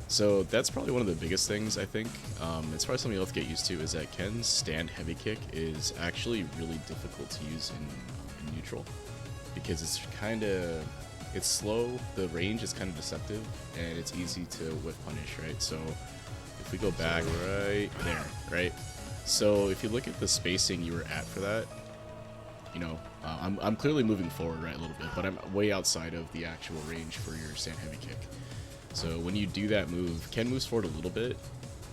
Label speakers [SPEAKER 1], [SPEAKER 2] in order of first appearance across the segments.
[SPEAKER 1] So that's probably one of the biggest things, I think. It's probably something you'll have to get used to, is that Ken's stand heavy kick is actually really difficult to use in neutral. Because it's slow, the range is kind of deceptive, and it's easy to whiff punish, right? So if we go back right there, right? So if you look at the spacing you were at for that, you know, I'm clearly moving forward, right, a little bit, but I'm way outside of the actual range for your stand heavy kick. So when you do that move, Ken moves forward a little bit,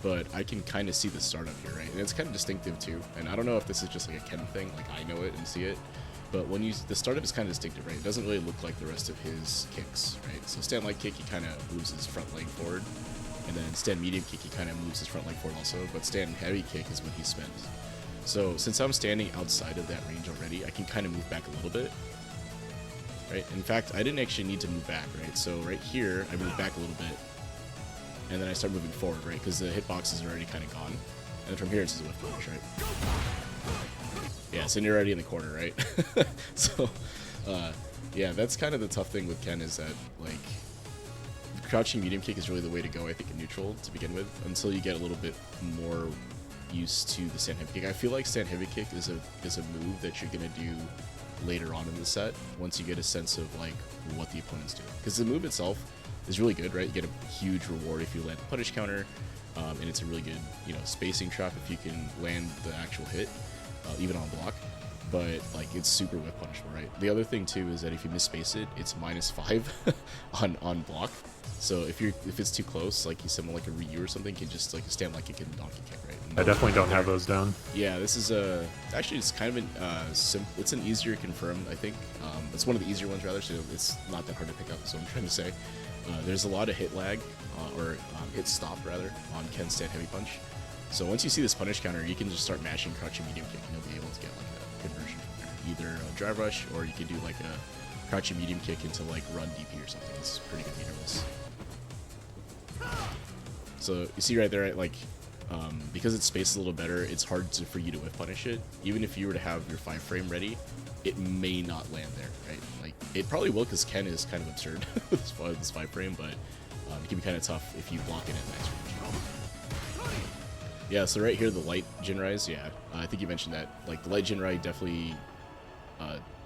[SPEAKER 1] but I can kind of see the startup here, right? And it's kind of distinctive too. And I don't know if this is just like a Ken thing, like I know it and see it, but when the startup is kind of distinctive, right? It doesn't really look like the rest of his kicks, right? So stand light kick, he kind of moves his front leg forward, and then stand medium kick, he kind of moves his front leg forward also, but stand heavy kick is when he spins. So since I'm standing outside of that range already, I can kind of move back a little bit. Right? In fact, I didn't actually need to move back, right? So right here, I moved back a little bit, and then I start moving forward, right? Because the hitbox is already kind of gone. And then from here, it's just a whiff punish, right? Yeah, so you're already in the corner, right? So, yeah, that's kind of the tough thing with Ken, is that, like, crouching medium kick is really the way to go, I think, in neutral to begin with, until you get a little bit more used to the stand heavy kick. I feel like stand heavy kick is a move that you're going to do later on in the set, once you get a sense of like what the opponent's doing, because the move itself is really good, right? You get a huge reward if you land the punish counter, and it's a really good, you know, spacing trap if you can land the actual hit, even on block. But like, it's super whiff punishable, right? The other thing too is that if you misspace it, it's -5 on block. So if it's too close, like someone like a Ryu or something can just like stand like kick and donkey kick, right?
[SPEAKER 2] I definitely don't have those down.
[SPEAKER 1] Yeah, this is actually it's kind of it's an easier confirm, I think. It's one of the easier ones rather, so it's not that hard to pick up. So I'm trying to say, there's a lot of hit lag or hit stop rather on Ken's stand heavy punch. So once you see this punish counter, you can just start mashing crouching medium kick, and you'll be able to get like a conversion from there. Either a drive rush, or you can do like a crouching medium kick into like run DP or something. It's pretty good meterless. So you see right there, right, like because it's spaced a little better, it's hard for you to whiff punish it. Even if you were to have your 5 frame ready, it may not land there, right? Like it probably will, because Ken is kind of absurd with this 5 frame, but it can be kind of tough if you block it at max range. Yeah, so right here, the light Jinrais, yeah, I think you mentioned that. Like the light Jinrai definitely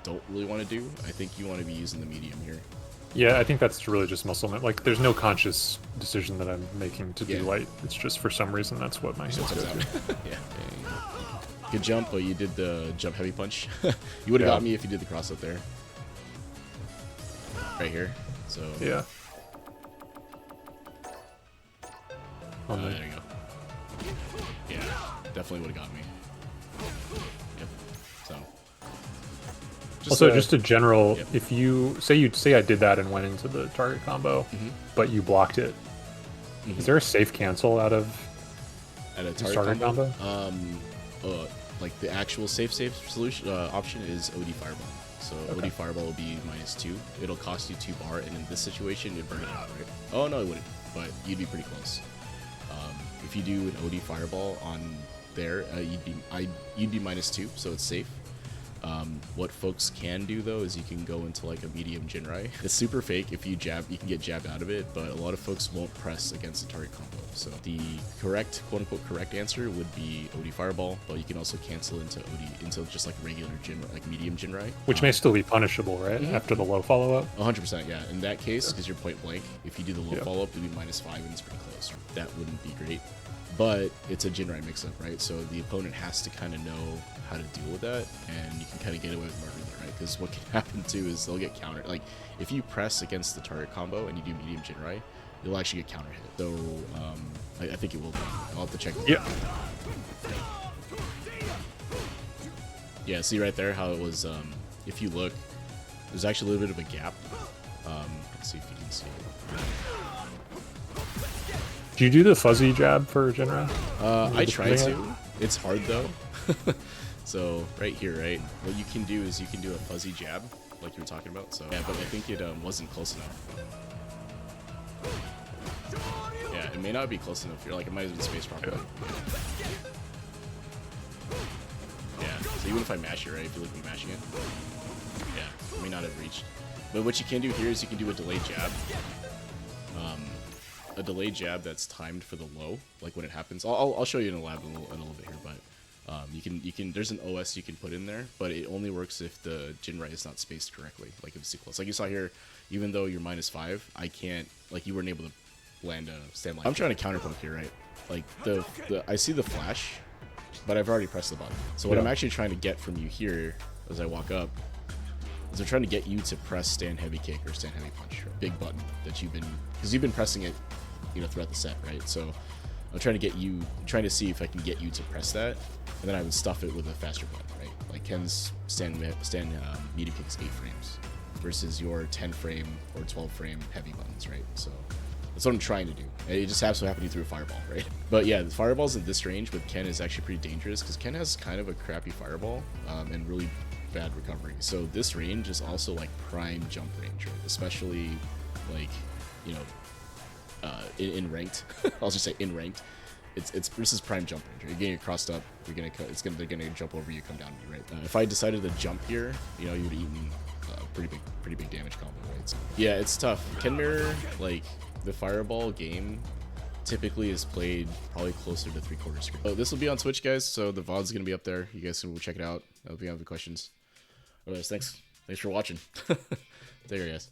[SPEAKER 1] don't really want to do. I think you want to be using the medium here.
[SPEAKER 2] Yeah, I think that's really just muscle memory. Like, there's no conscious decision that I'm making to do light. It's just for some reason that's what my hands go to.
[SPEAKER 1] Yeah. Good jump, but you did the jump heavy punch. You would have got me if you did the cross up there. Right here. So
[SPEAKER 2] yeah.
[SPEAKER 1] There you go. Yeah, definitely would have got me. Yep. So.
[SPEAKER 2] Just a general, if you say I did that and went into the target combo, but you blocked it, is there a safe cancel out of
[SPEAKER 1] a target combo? Like the actual safe solution option is OD Fireball. So OD Fireball will be -2. It'll cost you 2 bar, and in this situation, it'd burn it out, right? Oh no, it wouldn't, but you'd be pretty close. If you do an OD Fireball on there, you'd be -2, so it's safe. What folks can do though is you can go into like a medium Jinrai. It's super fake. If you jab, you can get jabbed out of it, but a lot of folks won't press against the target combo. So the correct, quote unquote correct answer would be OD Fireball, but you can also cancel into just like regular Jinrai, like medium Jinrai.
[SPEAKER 2] Which may still be punishable, right? After the low follow up?
[SPEAKER 1] 100%, yeah. In that case, because you're point blank, if you do the low follow up, it'd be -5 and it's pretty close. That wouldn't be great. But it's a Jinrai mix-up, right? So the opponent has to kind of know how to deal with that, and you can kind of get away with murder there, right? Because what can happen too is they'll get countered. Like, if you press against the target combo and you do medium Jinrai, you'll actually get counter hit. So I think it will be. I'll have to check.
[SPEAKER 2] Yeah.
[SPEAKER 1] Yeah, see right there how it was, if you look, there's actually a little bit of a gap. Let's see if you can see it.
[SPEAKER 2] Do you do the fuzzy jab for Jinrai?
[SPEAKER 1] I try to. It's hard though. So right here, right, what you can do is you can do a fuzzy jab, like you were talking about. So yeah, but I think it wasn't close enough. Yeah, it may not be close enough. You're like, it might have been spaced properly. Yeah. So even if I mash it, right, if you look at me mashing it, yeah, it may not have reached. But what you can do here is you can do a delayed jab. a delayed jab that's timed for the low, like when it happens. I'll show you in a lab in a little bit here, but you can there's an OS you can put in there, but it only works if the Jinrai is not spaced correctly, like if it's too close. Like you saw here, even though you're -5, I can't, like you weren't able to land a stand line. I'm trying to counterpoke here, right? Like I see the flash, but I've already pressed the button. So what I'm actually trying to get from you here as I walk up is I'm trying to get you to press stand heavy kick or stand heavy punch, or big button that you've been pressing it, you know, throughout the set, right? So I'm trying to see if I can get you to press that, and then I would stuff it with a faster button, right? Like Ken's stand medium kick is 8 frames versus your 10 frame or 12 frame heavy buttons, right? So that's what I'm trying to do. It just happens to happen you through a fireball, right? But yeah, the fireballs in this range with Ken is actually pretty dangerous because Ken has kind of a crappy fireball and really bad recovery. So this range is also like prime jump range, right? Especially like, you know, in ranked. I'll just say in ranked. This is prime jump range. Right? You're getting it crossed up. They're gonna jump over you, come down to you, right? If I decided to jump here, you know, you would eat me pretty big damage combo, right? So, yeah, it's tough. Ken Mirror, like the fireball game, typically is played probably closer to 3/4 screen. Oh, this will be on Twitch, guys. So the VOD's gonna be up there. You guys can check it out. If you have any questions. Otherwise, thanks for watching. Take care, guys.